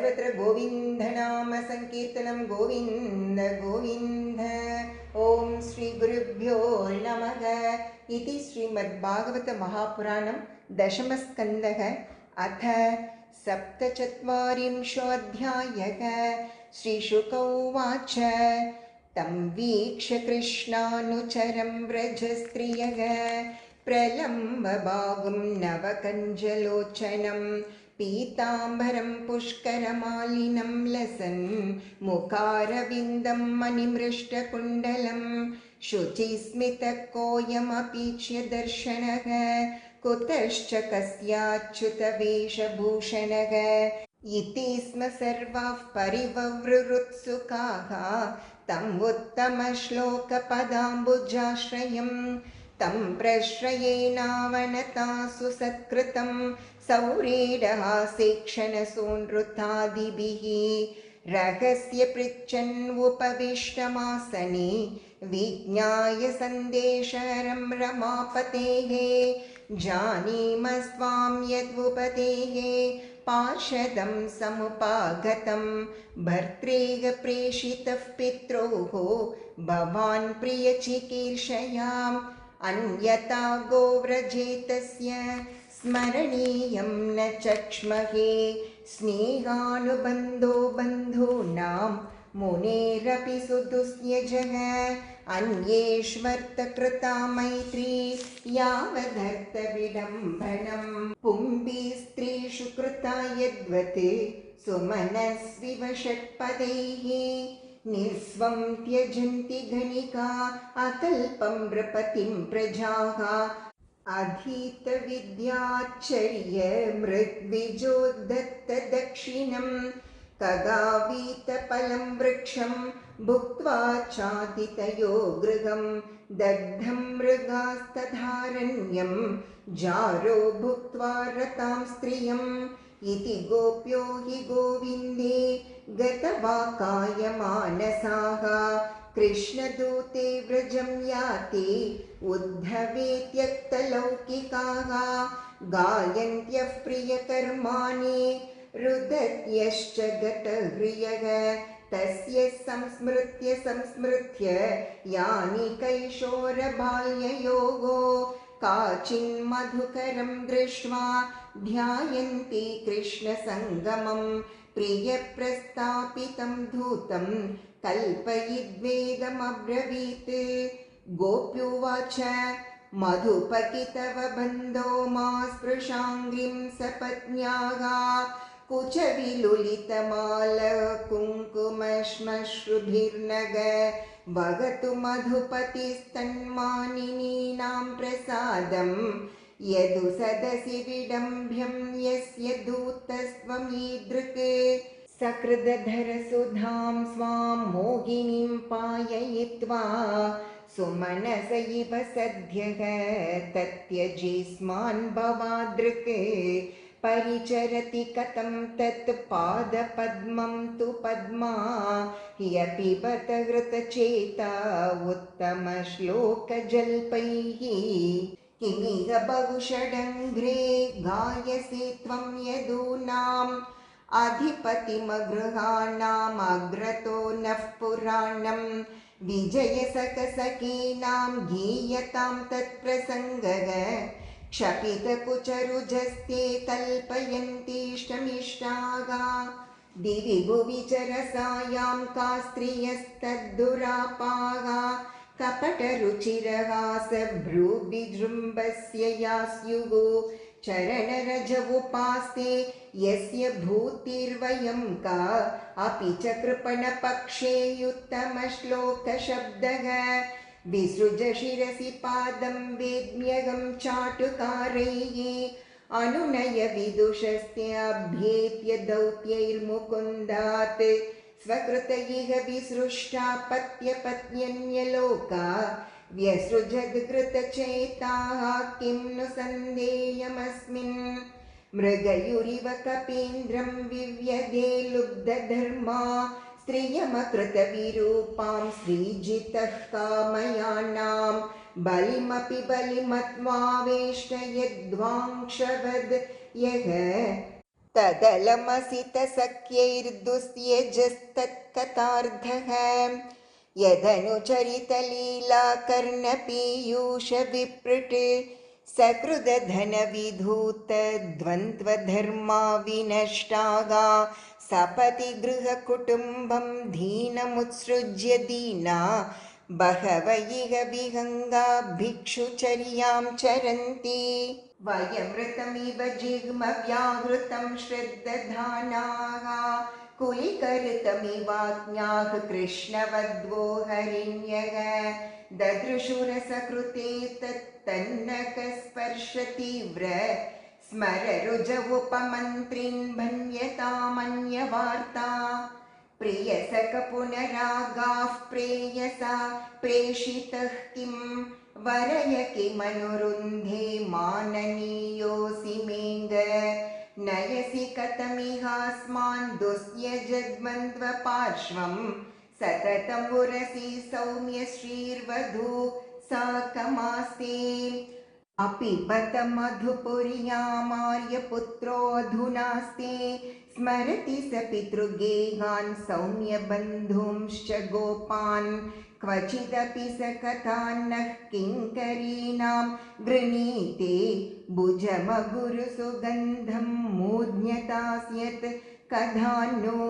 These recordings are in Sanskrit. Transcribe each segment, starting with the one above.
सर्वत्र गोविंद नाम संकीर्तनं गोविंद गोविंद। ओम श्री गुरुभ्यो नमः। इति श्रीमद्भागवत महापुराणं दशमस्कन्धः अथ सप्तचत्वारिंशोऽध्यायः। श्रीशुक उवाच तं वीक्ष्य कृष्णानुचरं व्रजस्त्रियः प्रलम्बबाहुं नवकञ्जलोचनं पीताम्बरं पुष्करमालिनं लसन् मुखारविन्दं मणिमृष्टकुण्डलं शुचिस्मितकोऽयमपीच्य दर्शनः कुतश्च कस्याच्युतवेषभूषणः इति स्म सर्वाः परिववृरुत्सुकाः तम् उत्तमश्लोकपदाम्बुजाश्रयं तं प्रश्रयेनावनतासु सत्कृतं सौरीडहासेक्षणसूनृतादिभिः रहस्य पृच्छन् उपविष्टमासने विज्ञाय सन्देशहरं रमापतेः जानीमस्त्वां यद्वुपतेः पार्षदं समुपागतं भर्त्रेह प्रेषितः पित्रोः भवान् प्रियचिकीर्षयाम् अन्यथा गोव्रजेतस्य स्मरणीयं न चक्ष्महे स्नेहानुबन्धो बन्धूनां मुनेरपि सुदुस्त्यजः अन्येष्वर्थकृता मैत्री यावदर्थविडम्बनं पुंभी स्त्रीषु कृता यद्वत् सुमनस्विव षट्पदैः निस्वं त्यजन्ति गणिका अकल्पं नृपतिं प्रजाः अधीतविद्याच्चर्य मृद्विजोदत्तदक्षिणं कगावीतफलं वृक्षं भुक्त्वा चातितयो गृहं दग्धं मृगास्तधारण्यं जारो भुक्त्वा रतां स्त्रियम् इति गोप्यो हि गोविन्दे गतवाकायमानसाः कृष्णदूते व्रजं याते उद्धवे त्यक्तलौकिकाः गायन्त्यः प्रियकर्माणि रुदत्यश्च गतह्रियः तस्य संस्मृत्य यानि कैशोरबाल्ययोगो काचिन्मधुकरं दृष्ट्वा ध्यायन्ति कृष्णसङ्गमं प्रियप्रस्तापितं धूतं कल्पयिद्वेदमब्रवीत् गोप्युवाच मधुपकितव बन्धो मा स्पृशाङ्गीं सपत्न्याः कुचविलुलितमाल कुङ्कुमश्मश्रुभिर्नग वगतु मधुपतिस्तन्मानिनीनां प्रसादं यदु सदसि विडम्भ्यं यस्य दूतस्त्वमीदृक् सकृदधरसुधां स्वां मोहिनीं पाययित्वा सुमनस इव सद्यः तत्यजेस्मान् भवादृक् परिचरति कथं तत् पादपद्मं तु पद्मा ह्यपिबत हृतचेता उत्तमश्लोकजल्पैः किमिह बहुषडङ्घ्रे गायसि त्वं यदूनाम् अधिपतिमगृहाणाम् अग्रतो नः पुराणं विजयसखसखीनां गीयतां तत्प्रसङ्गः क्षपितकुचरुजस्ते कल्पयन्तीष्टमिष्टाः दिवि भुवि चरसायां का स्त्रियस्तद्धुरापाः कपटरुचिरहासभ्रूविजृम्भस्य या स्युः चरणरज उपास्ते यस्य भूतिर्वयं का अपि च कृपणपक्षे उत्तमश्लोकशब्दः विसृज शिरसि पादं वेद्म्यहं चाटुकारैः अनुनय विदुषस्त्याभ्येत्य दौत्यैर्मुकुन्दात् स्वकृत इह विसृष्टा पत्यपत्न्यन्यलोका व्यसृजद्घृतचेताः किं नु सन्देयमस्मिन् मृगयुरिव कपीन्द्रं विव्यधे लुब्धधर्मा स्त्रियमकृतविरूपां श्रीजितः कामयानां बलिमपि बलिमत्वावेष्टयद्वांशवद् यः तदलमसितसख्यैर्दुस्त्यजस्तत्कथार्धः यदनुचरितलीलाकर्णपीयूषविपृट् सकृदधनविधूतद्वन्द्वधर्मा विनष्टागा सपति गृहकुटुम्बं दीनमुत्सृज्य दीना बहव इह विहङ्गा भिक्षुचर्यां चरन्ति वयमृतमिव जिह्मव्याहृतं श्रद्धधानाः कुलिकर्तमिवाज्ञाः कृष्णवद्वो हरिण्यः ददृशुरसकृते तत्तन्नकस्पर्शतीव्र स्मररुजवुपमन्त्रिन् भन्यतामन्यवार्ता प्रियसखपुनरागाः प्रेयसा प्रेषितः किम् वरय किमनुरुन्धे माननीयोऽसि मेङ्ग नयसि कथमिहास्मान् दुस्त्यजद्वन्द्वपार्श्वं सततमुरसि सौम्य श्रीर्वधू साकमास्ते अपि बत मधुपुर्यामार्यपुत्रोऽधुनास्ते स्मरति स पितृगेहान् सौम्यबन्धूंश्च गोपान् क्वचिदपि स कथान्नः किङ्करीणां गृणीते भुजमगुरुसुगन्धं मूर्ध्यतास्यत् कथान्नो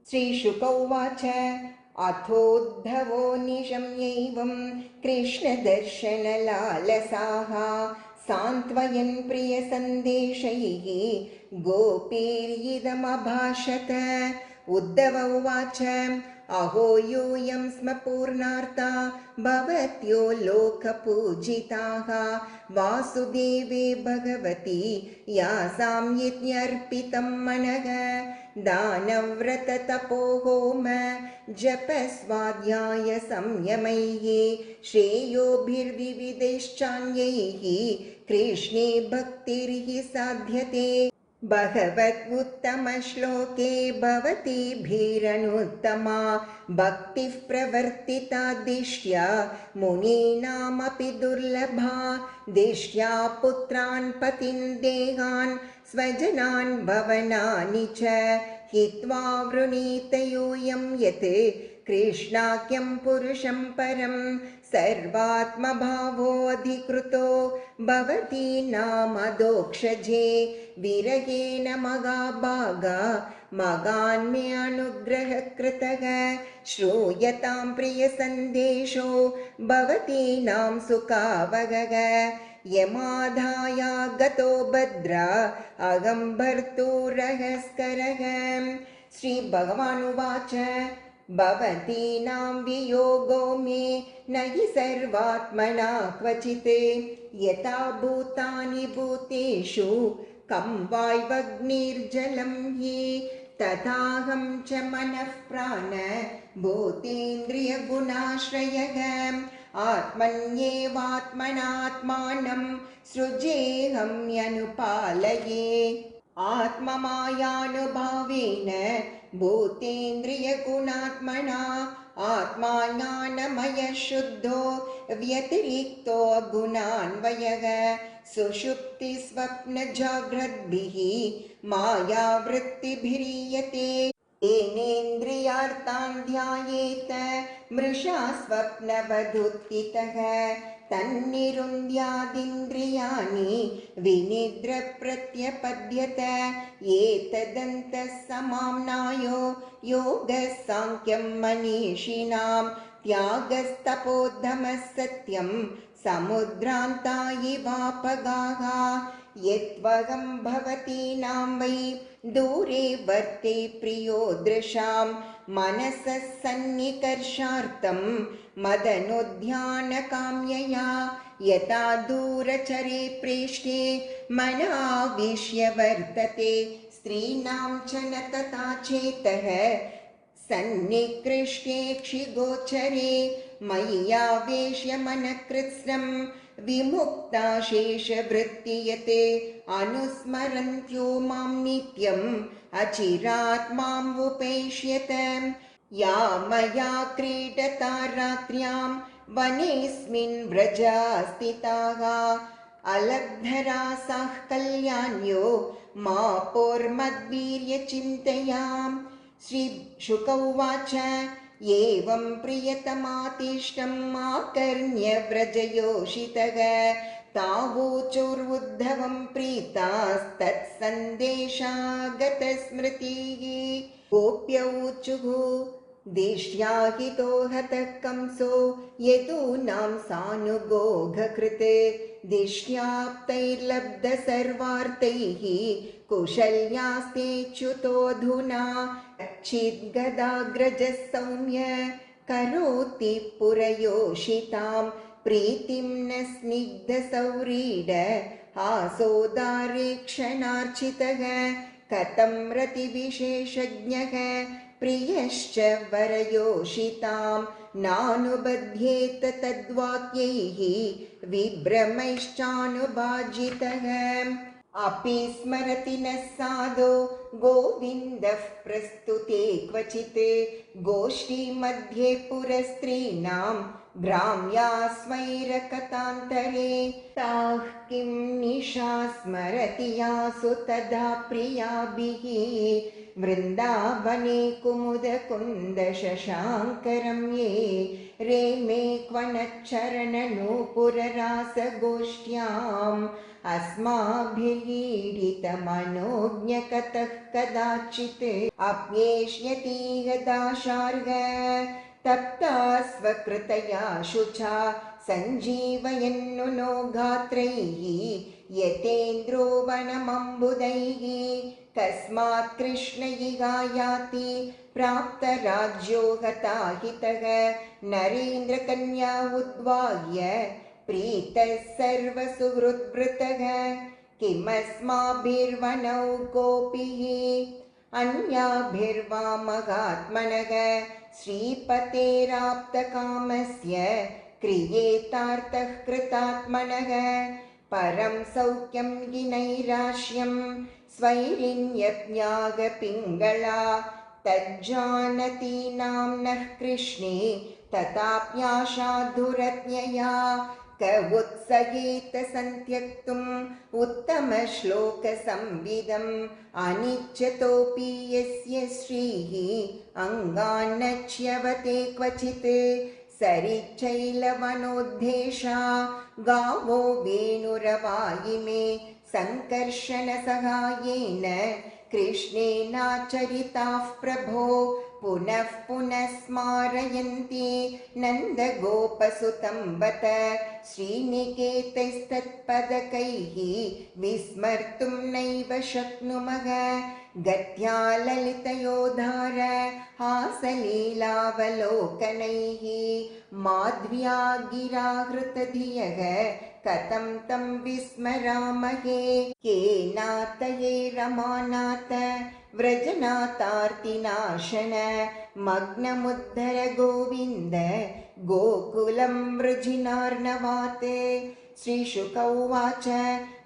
श्रीशुक उवाच अथोद्धवो निशम्यैवं कृष्णदर्शनलालसाः सान्त्वयन् प्रियसन्देशैः गोपीर्यिदमभाषत उद्धव उवाच अहो यूयं स्म पूर्णार्ता भवत्यो लोकपूजिताः वासुदेवे भगवती यासां यज्ञर्पितं मनः दानव्रततपोहोम जपस्वाध्याय संयमैः श्रेयोभिर्विविधैश्चान्यैः कृष्णे भक्तिर्हि साध्यते भगवद्उत्तमश्लोके भवतीभिरनुत्तमा भक्तिः प्रवर्तिता दिष्ट्या मुनीनामपि दुर्लभा दिष्ट्या पुत्रान् पतिन् देहान् स्वजनान् भवनानि च हित्वा वृणीत यूयं यत् कृष्णाख्यं पुरुषं परं सर्वात्मभावोऽधिकृतो भवती नामदोक्षजे विरहेण मगाभागा मगान्मे अनुग्रह कृतः श्रूयतां प्रियसन्देशो भवतीनां सुखावगः यमाधाया गतो भद्रा अहं भर्तुरहस्करः श्रीभगवानुवाच भवतीनां वियोगो मे न हि सर्वात्मना क्वचित् यथा भूतानि भूतेषु कं वाय्वग्निर्जलं हि तथाहं च मनः प्राण भूतेन्द्रियगुणाश्रयः आत्मन्येवात्मनात्मानं सृजेऽहं यनुपालये आत्ममायानुभावेन भूतेन्द्रियगुणात्मना आत्मा ज्ञानमयः शुद्धो व्यतिरिक्तो गुणान्वयः सुषुप्तिस्वप्नजाग्रद्भिः मायावृत्तिभिरीयते येनेन्द्रियार्थान् ध्यायेत मृषा स्वप्नवदुत्थितः तन्निरुन्द्यादिन्द्रियाणि विनिद्रप्रत्यपद्यत एतदन्तः समाम्नायो योगः साङ्ख्यं मनीषिणां त्यागस्तपोद्धमः सत्यं समुद्रान्ता इवापगाः यत्त्वहं भवतीनां वै दूरे वर्ते प्रियो दृशां मनसः सन्निकर्षार्थं मदनुध्यानकाम्यया यथा दूरचरे प्रेष्ठे मनाविश्य वर्तते स्त्रीणां च न तथा चेतः सन्निकृष्टेक्षिगोचरे मय्यावेश्य मनकृत्स्नं विमुक्ता शेषवृत्तियते अनुस्मरन्त्यो मां नित्यम् अचिरात् माम् उपैष्यत या मया क्रीडता रात्र्यां वनेऽस्मिन् व्रजा स्थिताः अलब्धरासाः कल्याण्यो मापोर्मद्वीर्यचिन्तयाम्। श्रीशुक उवाच एवं प्रियतमातिष्ठम् आकर्ण्य व्रजयोषितः तावोचोर्उद्धवं प्रीतास्तत्सन्देशागतस्मृतिः। गोप्यौचुः दिष्ट्या हितो हतः कंसो यदूनां सानुगोघकृते दिष्ट्याप्तैर्लब्धसर्वार्थैः कुशल्यास्ते च्युतोऽधुना चिद्गदाग्रजः सौम्य करोति पुरयोषितां प्रीतिं न स्निग्धसौरीड हासोदारेक्षणार्चितः कथं रतिविशेषज्ञः प्रियश्च वरयोषितां नानुबध्येत तद्वाक्यैः विभ्रमैश्चानुभाजितः अपि स्मरति नः साधो गोविन्दः प्रस्तुते क्वचित् गोष्ठीमध्ये पुरस्त्रीणां भ्राम्यास्मैरकथान्तरे ताः किं निशा स्मरति यासु तदा प्रियाभिः वृन्दावने कुमुदकुन्दशशाङ्करं ये रेमे क्वनच्चरणनूपुररासगोष्ठ्याम् अस्माभिरीडितमनोज्ञकतः कदाचित् अप्येष्यतीह दाशार्ह तप्ता स्वकृतया शुचा सञ्जीवयन्नुनो गात्रैः यतेन्द्रो वनमम्बुदैः कस्मात् कृष्ण इहायाति प्राप्तराज्यो हताहितः नरेन्द्रकन्या उद्वाह्य प्रीतः सर्वसुहृद्भृतः किमस्माभिर्वनौ गोपीः अन्याभिर्वा महात्मनः श्रीपतेराप्तकामस्य क्रियेतार्थः कृतात्मनः परं सौख्यं हि नैराश्यं स्वैरिण्यज्ञागपिङ्गला तज्जानतीनां नः कृष्णे तथाप्याशाधुरज्ञया क उत्सहेत सन्त्यक्तुम् उत्तमश्लोकसंविदम् अनिच्छतोऽपि यस्य श्रीः अङ्गान्नच्यवते क्वचित् सरिच्चैलवनोद्धेशा गावो वेणुरवायिमे सङ्कर्षणसहायेन कृष्णेनाचरिताः प्रभो पुनः पुनः स्मारयन्ति नन्दगोपसुतं बत श्रीनिकेतैस्तत्पदकैः विस्मर्तुं नैव शक्नुमः गत्या ललितयोधार हासलीलावलोकनैः माध्व्या गिराहृतधियः कथं तं विस्मरामहे केनातये रमानाथ व्रजनाथार्तिनाशन मग्नमुद्धर गोविन्द गोकुलं वृजिनार्णवात्। श्रीशुक उवाच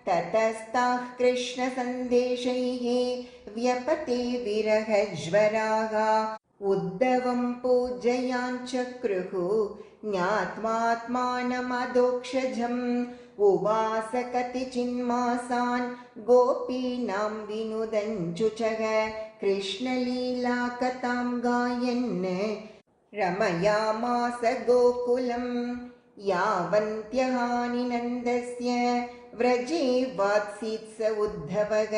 ततस्ताः कृष्णसन्देशैः व्यपते विरहज्वराः उद्धवं पूजयाञ्चक्रुः ज्ञात्वात्मानमधोक्षजम् उवास कतिचिन्मासान् गोपीनां विनुदञ्चुचः कृष्णलीलाकथां गायन् रमयामास गोकुलं यावन्त्यहानिनन्दस्य व्रजे वात्सीत् स उद्धवः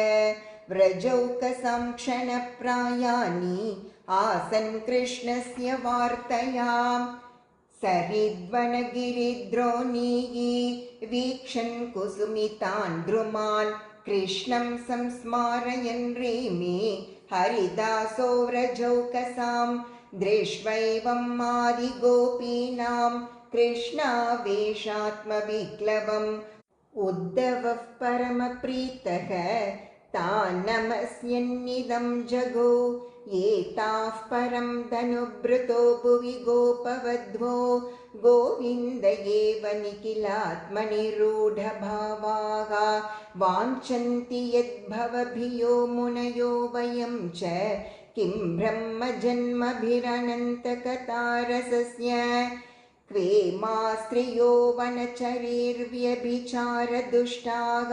व्रजौकसंक्षणप्रायाणि आसन् कृष्णस्य वार्तया सरिद्वनगिरिद्रोणीः वीक्षन् कुसुमितान् द्रुमान् कृष्णं संस्मारयन् रेमे हरिदासो व्रजौकसां दृष्ट्वैवम् आदिगोपीनां कृष्णावेशात्मविक्लवम् उद्धवः परमप्रीतः तान् नमस्यन्निदं जगो एताः परं धनुभृतो भुवि गोपवध्वो गोविन्द एव निखिलात्मनिरूढभावाः वाञ्छन्ति यद्भवभियो मुनयो वयं च किं ब्रह्मजन्मभिरनन्तकथारसस्य क्वे स्त्रियो वनचरेर्व्यभिचारदुष्टाः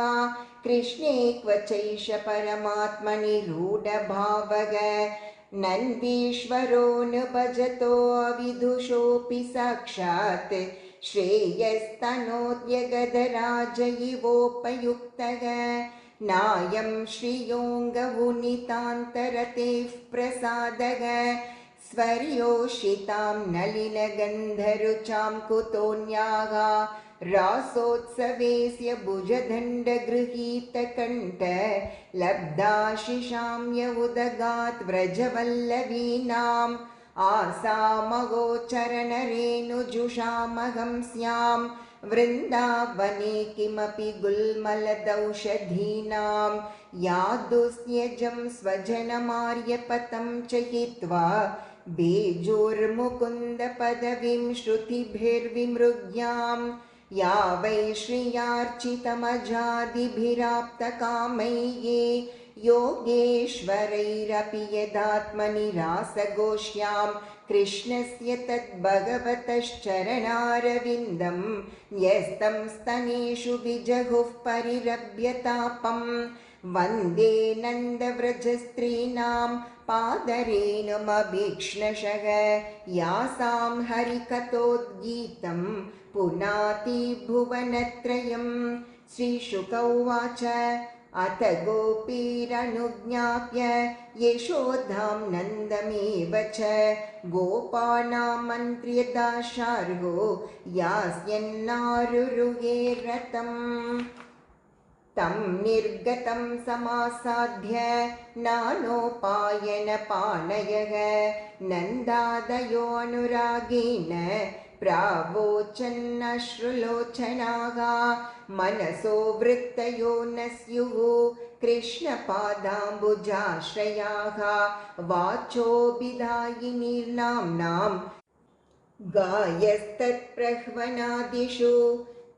कृष्णे क्वचैष परमात्मनि रूढभावग नन्दीश्वरो न भजतोऽविदुषोऽपि साक्षात् श्रेयस्तनोद्यगदराज इवोपयुक्तः नायं श्रियोऽङ्गवुनितान्तरतेः प्रसादः स्वर्योषितां नलिनगन्धरुचां कुतोऽन्याः रासोत्सवेस्य भुजदण्डगृहीतकण्ठ लब्धाशिषां य उदगात् व्रजवल्लवीनाम् आसामगोचरणरेणुजुषामहं स्यां वृन्दावने किमपि गुल्मलदौषधीनां यादुस्त्यजं स्वजनमार्यपतं च हित्वा बेजोर्मुकुन्दपदवीं श्रुतिभिर्विमृग्यां या वै श्रियार्चितमजादिभिराप्तकामैः योगेश्वरैरपि यदात्मनि रासगोष्ठ्यां कृष्णस्य तद्भगवतश्चरणारविन्दं न्यस्तं स्तनेषु विजहुः परिरभ्यतापं वन्दे नन्दव्रजस्त्रीणां पादरेणुमभीक्ष्णशः यासां हरिकथोद्गीतं पुनाति भुवनत्रयं। श्रीशुक उवाच अथ गोपीरनुज्ञाप्य यशोदां नन्दमेव च गोपानामन्त्र्यदाशार्हो यास्यन्नारुरुहे रथम् तं निर्गतं समासाद्य नानोपायनपाणयः नन्दादयोऽनुरागेण प्रावोचन्नश्रुलोचनाः मनसो वृत्तयो न स्युः कृष्णपादाम्बुजाश्रयाः वाचोभिधायिनीर्नाम्नां गायस्तत्प्रह्वनादिषु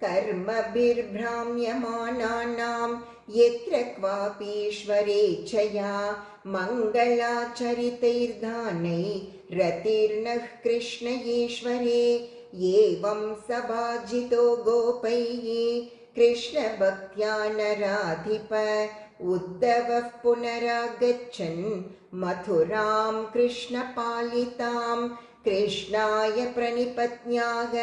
कर्मभिर्भ्राम्यमाणानां यत्र क्वापीश्वरेच्छया मङ्गलाचरितैर्दानैरतिर्नः कृष्णयेश्वरे एवं सभाजितो गोपैः कृष्णभक्त्या नराधिप उद्धवः पुनरागच्छन् मथुरां कृष्णपालितां कृष्णाय प्रणिपत्न्याः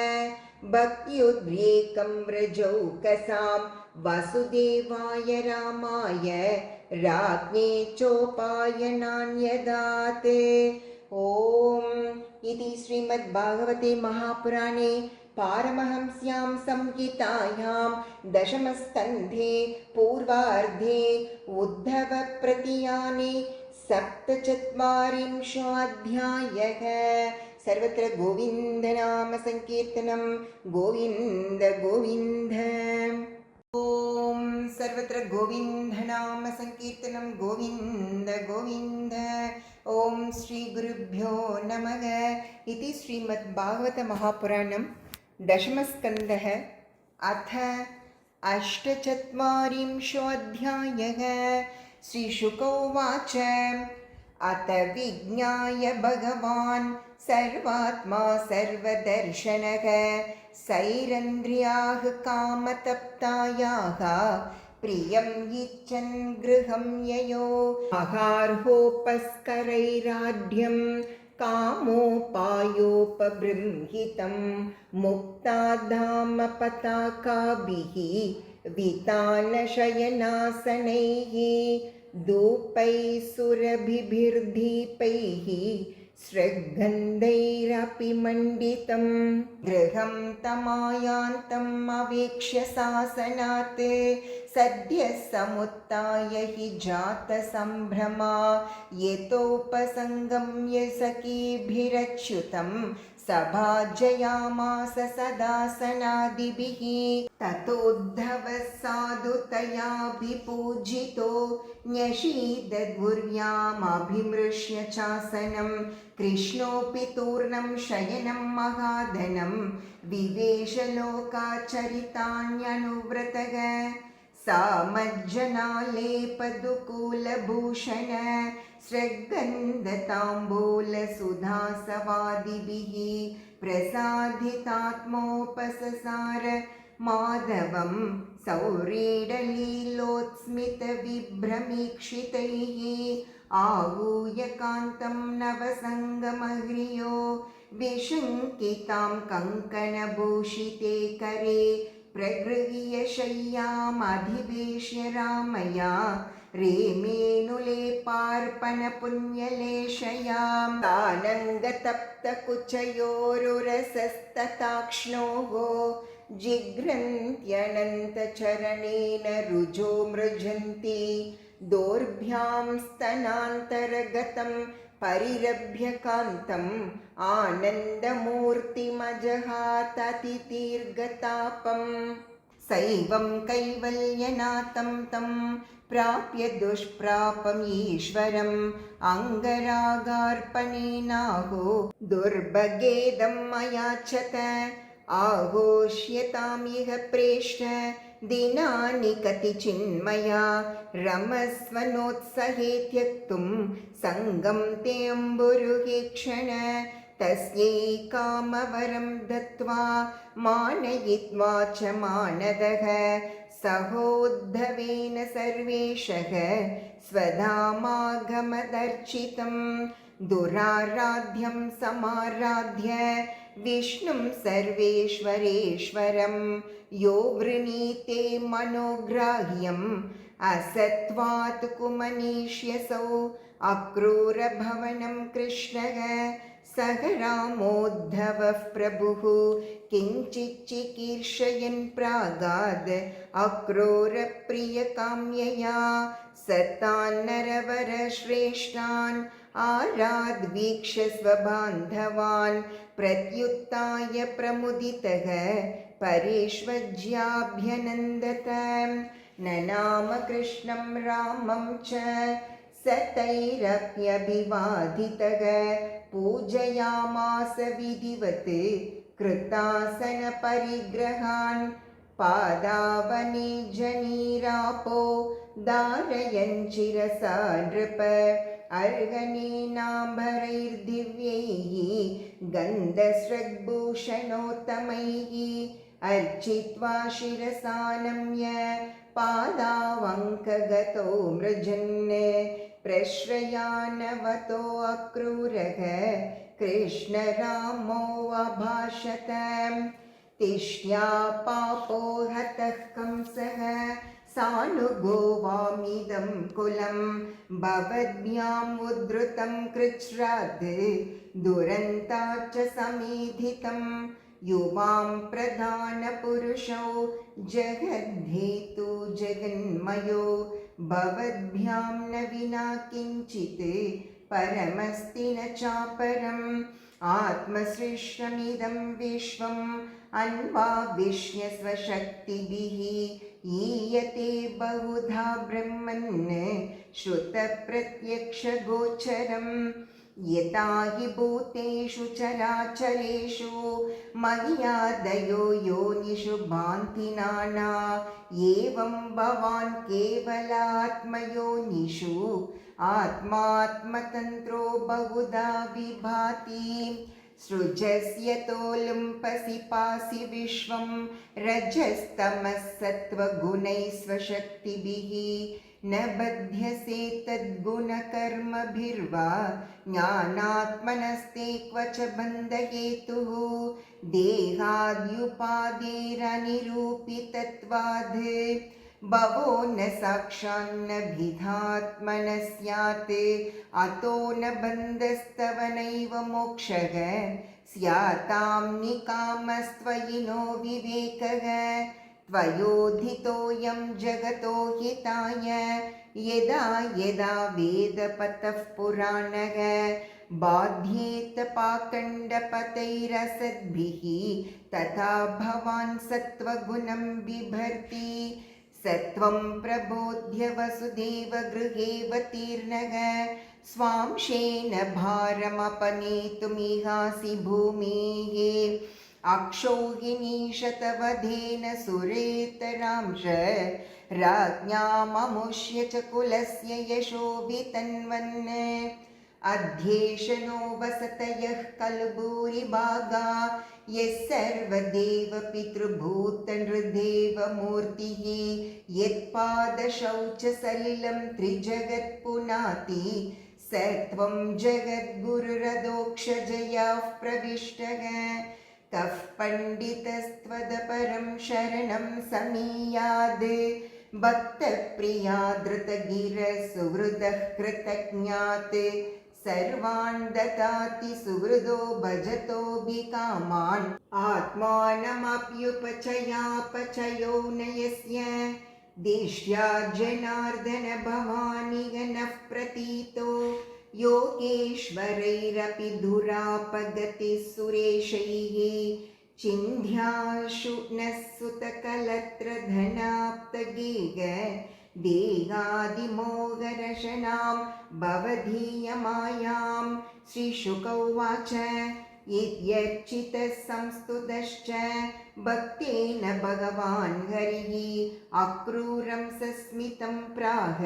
भक्त्युद्रेकं व्रजौकसां वसुदेवाय रामाय राज्ञे चोपायनान्यदात्। ॐ इति श्रीमद्भागवते महापुराणे पारमहंस्यां संहितायां दशमस्कन्धे पूर्वार्धे उद्धवप्रतियाने सप्तचत्वारिंशोऽध्यायः। सर्वत्र गोविन्दनाम संकीर्तनं गोविन्द गोविन्द। ॐ सर्वत्र गोविन्दनाम संकीर्तनं गोविन्द गोविन्द। ॐ श्रीगुरुभ्यो नमः। इति श्रीमद्भागवत महापुराणं दशमस्कन्धः अथ अष्टचत्वारिंशोऽध्यायः। श्रीशुक उवाच अत विज्ञाय भगवान् सर्वात्मा सर्वदर्शनः सैरन्द्रियाः कामतप्तायाः प्रियं इच्छन् गृहं ययो आहार्होपस्करैराढ्यं कामोपायोपबृंहितं मुक्ताधामपताकाभिः वितानशयनासनैः धूपैः सुरभिभिर्दीपैः स्रग्गन्धैरपि मण्डितं गृहं तमायान्तम् अवेक्ष्य सासनात् सद्यः समुत्थाय हि जातसम्भ्रमा यतोपसङ्गम्य सखीभिरच्युतं सभाजयामास सदासनादिभिः ततोद्धवः साधुतयाभिपूजितो न्यषीदद्गुर्यामभिमृश्य चासनं कृष्णोऽपि तूर्णं शयनं महाधनं विवेशलोकाचरितान्यनुव्रतः सामज्जनालेपदुकूलभूषण स्रग्गन्धताम्बूलसुधासवादिभिः प्रसादितात्मोपससार माधवं सौरीडलीलोत्स्मितविभ्रमीक्षितैः आहूय कान्तं नवसङ्गमह्रियो विशङ्कितां कङ्कणभूषिते करे प्रगृह्य शय्यामधिवेश्य रामया रेमेनुलेपार्पणपुण्यलेशयां तानङ्गतप्तकुचयोरुरसस्तताक्ष्णोः जिघ्रन्त्यनन्तचरणेन रुजो मृजन्ति दोर्भ्यां स्तनान्तरगतं परिरभ्य कान्तम् आनन्दमूर्तिमजहाततिदीर्घतापम् सैवं कैवल्यनाथं तं प्राप्य दुष्प्रापम् ईश्वरम् अङ्गरागार्पणेनाहो दुर्भगेदम् अयाचत आहोष्यतामिह प्रेष्ठ दिनानि कतिचिन्मया रमस्वनोत्सहे त्यक्तुं सङ्गं ते अम्बुरुहे क्षण तस्यै कामवरं दत्त्वा मानयित्वा च मानदः सहोद्धवेन सर्वेशः स्वधामागमदर्चितं दुराराध्यं समाराध्य विष्णुं सर्वेश्वरेश्वरं यो वृणीते मनोग्राह्यम् असत्त्वात् कुमनीष्यसौ अक्रूरभवनं कृष्णः सह रामोद्धवः प्रभुः किञ्चिच्चिकीर्षयन् प्रागाद् अक्रूरप्रियकाम्यया सतान् नरवरश्रेष्ठान् आराद्वीक्ष्य स्वबान्धवान् प्रत्युत्थाय प्रमुदितः परिष्वज्याभ्यनन्दत ननाम कृष्णं रामं च सतैरप्यभिवादितः पूजयामास विधिवत् कृतासनपरिग्रहान् पादावने जनीरापो धारयन् शिरसा नृप अर्हणेनाम्बरैर्दिव्यैः गन्धस्रग्भूषणोत्तमैः अर्चित्वा शिरसा नम्य पादावङ्कगतो मृजन् प्रश्रयानवतो अक्रूरः कृष्णरामो अभाषत तिष्ठ्या पापो हतः कंसः सानुगोवामिदं कुलं भवद्भ्याम् उद्धृतं कृच्छ्राद् दुरन्ताच्च समेधितं युवां प्रधानपुरुषौ जगद्धेतु जगन्मयो भवद्भ्यां न विना किञ्चित् परमस्ति न चापरम् आत्मसृष्टमिदं विश्वम् अन्वाविश्य स्वशक्तिभिः ईयते बहुधा ब्रह्मन् श्रुतप्रत्यक्षगोचरम् यथा हि भूतेषु चराचरेषु मह्यादयो योनिषु भान्ति नाना एवं भवान् केवलात्मयोनिषु आत्मात्मतन्त्रो बहुधा विभाति सृजस्यतो लुम्पसि पासि विश्वं रजस्तमः सत्त्वगुणैः स्वशक्तिभिः न बध्यसे तद्गुणकर्मभिर्वा ज्ञानात्मनस्ते क्वच बन्धहेतुः देहाद्युपादेरनिरूपितत्वाद् भवो न साक्षान्न भिधात्मनः स्यात् अतो न बन्धस्तव नैव मोक्षः स्यातां निकामस्त्वयि नो विवेकः त्वयोधितोऽयं जगतो हिताय यदा यदा वेदपतः पुराणः बाध्येत पाखण्डपतैरसद्भिः तथा भवान् सत्त्वगुणं बिभर्ति सत्वं प्रबोध्य वसुदेवगृहेऽवतीर्णः स्वांशेन भारमपनेतुमिहासि भूमेः अक्षौहिणी शतवधेन सुरेतरांश राज्ञाममुष्य च कुलस्य यशो वितन्वन् अध्येशनो वसतयः कलभूरिभागा यः सर्वदेव पितृभूतनृदेवमूर्तिः यत्पादशौचसलिलं त्रिजगत्पुनाति स त्वं जगद्गुरुरदोक्षजयाः प्रविष्टः कः पण्डितस्त्वदपरं शरणं समीयाद् भक्तप्रिया धृतगिरः सुहृदः कृतज्ञात् सर्वान् ददाति सुहृदो भजतोऽभिकामान् आत्मानमप्युपचयापचयो न यस्य दिष्ट्या जनार्दन भवानि गणः प्रतीतो योगेश्वरैरपि धुरापगतिः सुरेशैः चिन्ध्याशु नः सुतकलत्रधनाप्तगेह देहादिमोहरशनां भवधीयमायां श्रीशुक उवाच इत्यर्चितः संस्तुतश्च भक्तेन भगवान् हरिः अक्रूरं सस्मितं प्राह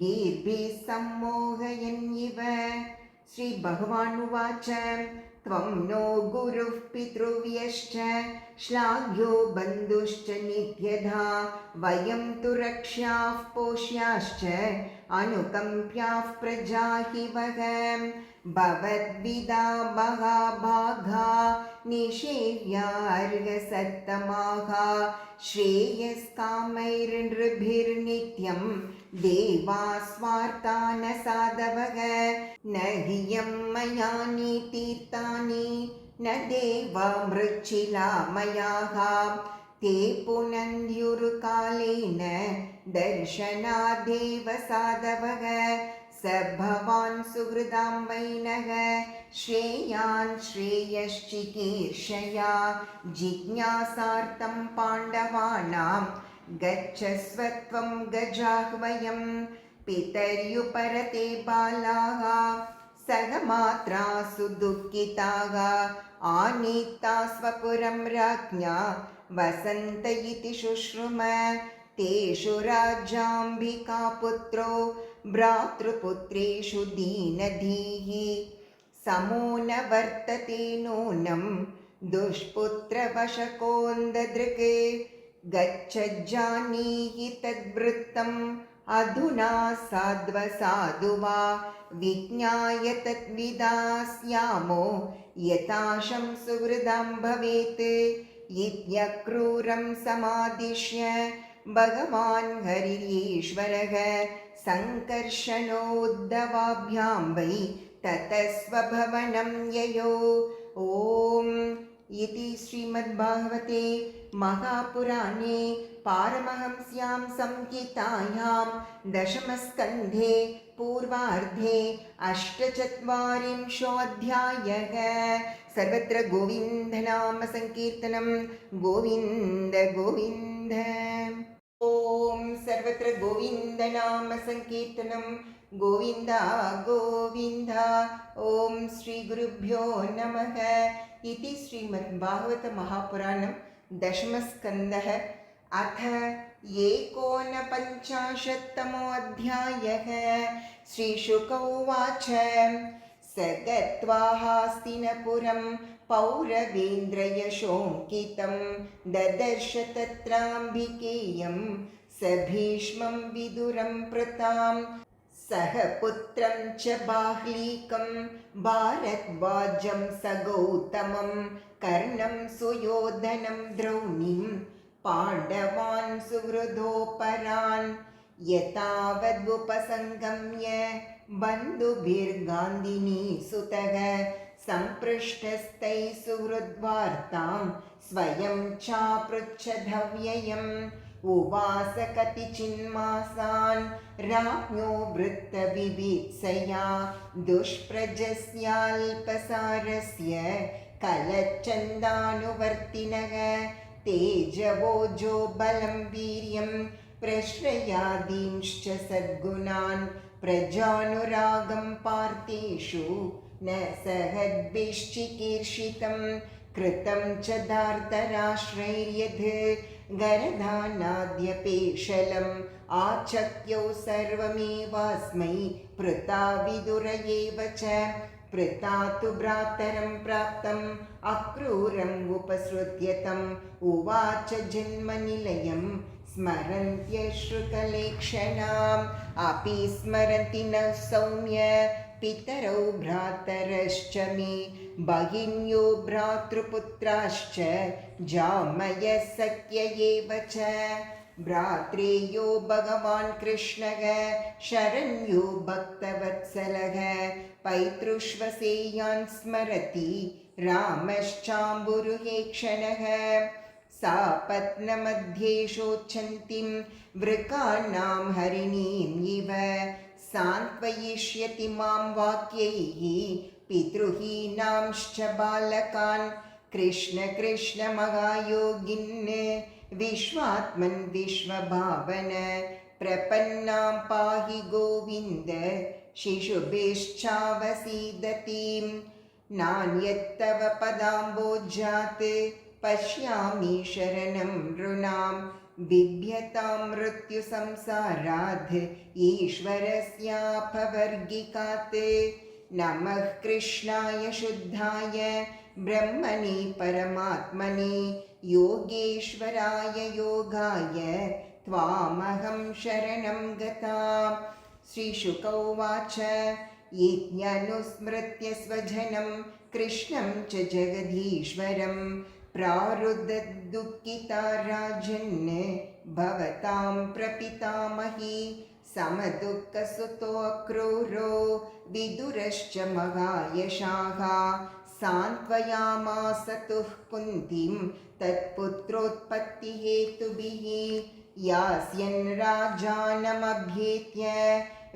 गीर्भिः सम्मोहयन्निव श्रीभगवानुवाच त्वं नो गुरुः पितृव्यश्च श्लाघ्यो बन्धुश्च नित्यधा वयं तु रक्ष्याः पोष्याश्च अनुकम्प्याः प्रजा हि वः भवद्विदा महाभागा निषेव्यार्हसत्तमाः श्रेयस्कामैर्नृभिर्नित्यं देवा स्वार्था न साधवः न ह्यं मया तीर्थानि न देवा मृच्छिलामयाः ते पुनन्द्युर्कालेन दर्शनादेव साधवः स भवान् सुहृदां वैनः श्रेयान् श्रेयश्चिकीर्षया जिज्ञासार्थं पाण्डवानां गच्छस्व त्वं गजाह्वयं पितर्युपरते बालाः सगमात्रा सुदुःखिताः आनीता स्वपुरं राज्ञा वसन्त इति शुश्रुम तेषु राज्याम्बिकापुत्रो भ्रातृपुत्रेषु दीनधीः समो न वर्तते नूनं दुष्पुत्रवशकोन्ददृक् गच्छज्जानीहि तद्वृत्तम् अधुना साध्वसाधु वा विज्ञाय तद्विदास्यामो यथाशं सुहृदां भवेत् इत्यक्रूरं समादिश्य भगवान् हरिरीश्वरः सङ्कर्षणोद्धवाभ्यां वै ततः स्वभवनं ययो। ॐ इति श्रीमद्भागवते महापुराणे पारमहंस्यां संहितायां दशमस्कन्धे पूर्वार्धे अष्टचत्वारिंशोऽध्यायः। सर्वत्र गोविन्दनाम संकीर्तनं गोविन्द गोविन्द। ॐ सर्वत्र गोविन्दनाम संकीर्तनं गोविन्द गोविन्द। ॐ श्रीगुरुभ्यो नमः। इति श्रीमद्भागवत महापुराणं दशमस्कन्धः अथ 49तमोऽध्यायः। श्रीशुक उवाच स गत्वा हस्तिनपुरं पौरवेन्द्रयशोऽङ्कितं ददर्श तत्राम्बिकेयं स भीष्मं विदुरं प्रतां सह पुत्रं च बाह्लीकं भारद्वाजं स गौतमं कर्णं सुयोधनं द्रौणीं पाण्डवान् सुहृदोपरान् यतावदुपसङ्गम्य बन्धुभिर्गान्धिनी सुतः सम्पृष्टस्तैः सुहृद्वार्तां स्वयं चापृच्छदव्ययम् उवास कतिचिन्मासान् राज्ञो वृत्तविवीत्सया दुष्प्रजस्याल्पसारस्य कलच्चन्दानुवर्तिनः तेजवोजो बलं वीर्यं प्रश्रयादींश्च सद्गुणान् प्रजानुरागं पार्थेषु न सहद्भिश्चिकीर्षितं कृतं च धार्तराष्ट्रैर्यद् गरधानाद्यपेशलम् आचक्यौ सर्वमेवास्मै पृता विदुर एव च पृता तु भ्रातरं प्राप्तम् अक्रूरम् उपसृत्यतम् उवाच जन्मनिलयं स्मरन्त्यश्रुकलेक्षणाम् अपि स्मरन्ति नः सौम्य पितरौ भ्रातरश्च मे भगिन्यो भ्रातृपुत्राश्च जामयः सख्य एव च भ्रात्रेयो भगवान् कृष्णः शरण्यो भक्तवत्सलः पैतृष्वसेयान् स्मरति रामश्चाम्बुरुहेक्षणः सापत्नमध्ये शोचन्तीं वृकाणां हरिणीम् इव सान्त्वयिष्यति मां वाक्यैः पितृहीनांश्च बालकान् कृष्ण कृष्ण महायोगिन् विश्वात्मन् विश्वभावन प्रपन्नां पाहि गोविन्द शिशुभिश्चावसीदतीं नान्यत्तव पदाम्बोजात् पश्यामि शरणं नृणां बिभ्यतां मृत्युसंसारात् ईश्वरस्यापवर्गिकात् नमः कृष्णाय शुद्धाय ब्रह्मणे परमात्मने योगेश्वराय योगाय त्वामहं शरणं गता। श्रीशुक उवाच इत्यनुस्मृत्य स्वजनं कृष्णं च जगदीश्वरं प्रारुदद्दुःखिता राजन् भवतां प्रपितामही समदुःखसुतोऽक्रूरो विदुरश्च महायशाः सान्त्वयामास तुः कुन्तीं तत्पुत्रोत्पत्तिहेतुभिः यास्यन् राजानमभ्येत्य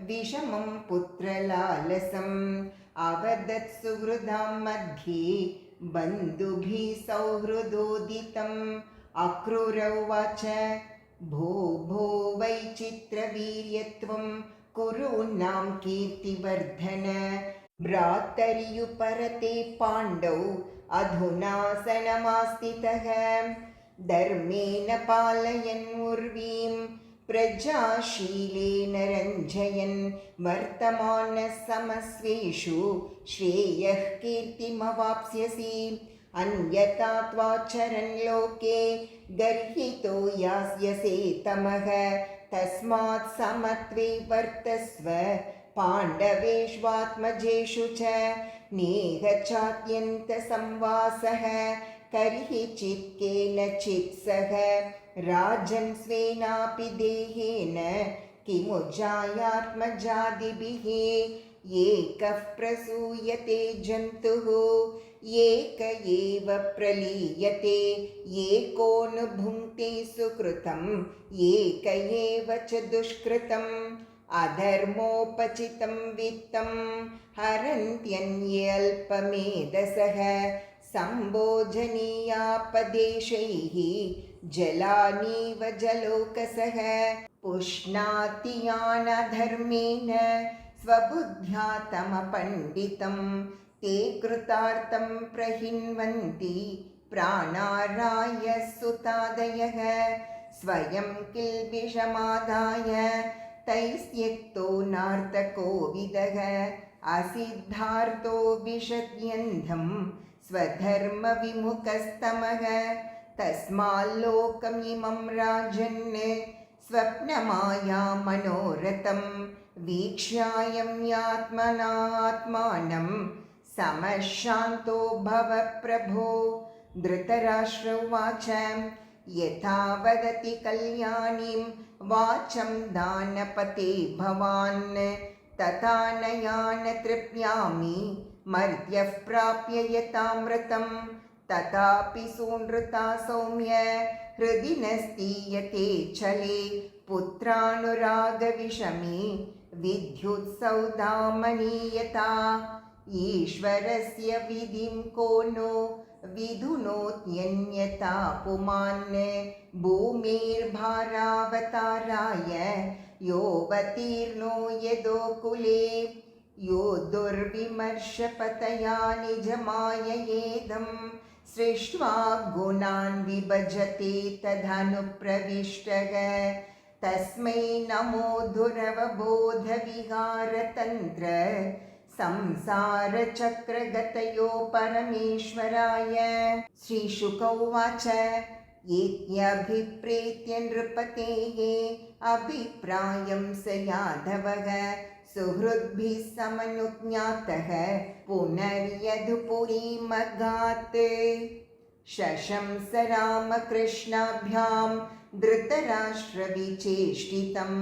विषमं पुत्रलालसम् अवदत् सुहृदां मध्ये बन्धुभिः सौहृदोदितम् अक्रूर उवाच भो भो वैचित्रवीर्यत्वं कुरूणां कीर्तिवर्धन भ्रातर्युपरते पाण्डौ अधुना सनमास्थितः धर्मेण पालयन् उर्वीं प्रजाशीलेन रञ्जयन् वर्तमानः समस्वेषु श्रेयः कीर्तिमवाप्स्यसि अन्यथा त्वाचरन् लोके गर्हितो यास्यसे तमः तस्मात् समत्वे वर्तस्व पाण्डवेष्वात्मजेषु च नेहचात्यन्तसंवासः कर्हिचित् केनचित् सह राजन् स्वेनापि देहेन किमु जायात्मजादिभिः एकः प्रसूयते जन्तुः एक एव प्रलीयते एकोऽनुभुङ्क्ते सुकृतम् एक एव च दुष्कृतम् अधर्मोपचितं वित्तं हरन्त्यन्ये अल्पमेधसः सम्भोजनीयापदेशैः जलानीव जलोकसः पुष्णाति यानधर्मेण स्वबुद्ध्या तमपण्डितं ते कृतार्थं प्रहिन्वन्ति प्राणाराय सुतादयः स्वयं किल्बिषमादाय तैस्त्यक्तो नार्तको विदः असिद्धार्थो विशद्यन्धं स्वधर्मविमुखस्तमः तस्माल्लोकमिमं राजन् स्वप्नमाया मनोरथं वीक्ष्यायं यात्मनात्मानं समशान्तो भव प्रभो। धृतराष्ट्र उवाच यथा वदति कल्याणीं वाचं दानपते भवान् तथा नयान तृप्यामि मर्त्यः प्राप्य यथामृतं तथापि सूनृता सौम्य हृदि न स्थीयते चले पुत्रानुरागविषमे विद्युत्सौदामनीयता ईश्वरस्य विधिं को नो विधुनोत्यन्यथा पुमान् भूमिर्भारावताराय योऽवतीर्णो यदोकुले यो दुर्विमर्शपतया निजमाययेदं सृष्ट्वा गुणान् विभजते तदनुप्रविष्टः तस्मै नमो दुरवबोधविहारतन्त्र संसारचक्रगतयो परमेश्वराय। श्रीशुक उवाच एत्यभिप्रेत्य नृपतेः अभिप्रायं स यादवः सुहृद्भिः समनुज्ञातः पुनर्यदुपुरीमगात्। शशंस रामकृष्णाभ्यां धृतराष्ट्रविचेष्टितं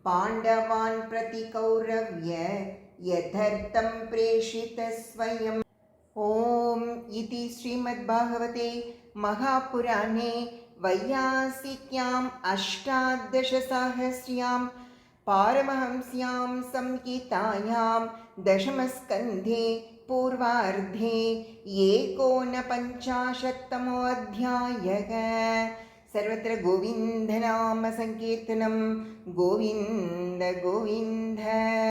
पाण्डवान् प्रति कौरव्य यथर्थं प्रेषितः स्वयम्। ॐ इति श्रीमद्भागवते महापुराणे वैयासिक्याम् अष्टादशसाहस्र्यां पारमहंस्यां संहितायां दशमस्कन्धे पूर्वार्धे 49तमोऽध्यायः। सर्वत्र गोविन्दनाम संकीर्तनं गोविन्द गोविन्द।